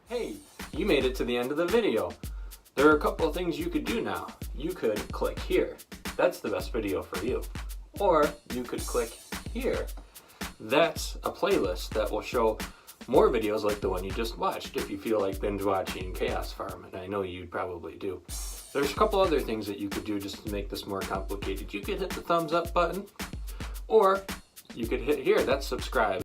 Hey, you made it to the end of the video. There are a couple of things you could do now. You could click here. That's the best video for you. Or you could click here. That's a playlist that will show more videos like the one you just watched if you feel like binge watching Chaos Farm, and I know you probably do. There's a couple other things that you could do just to make this more complicated. You could hit the thumbs up button, or you could hit here, that's subscribe.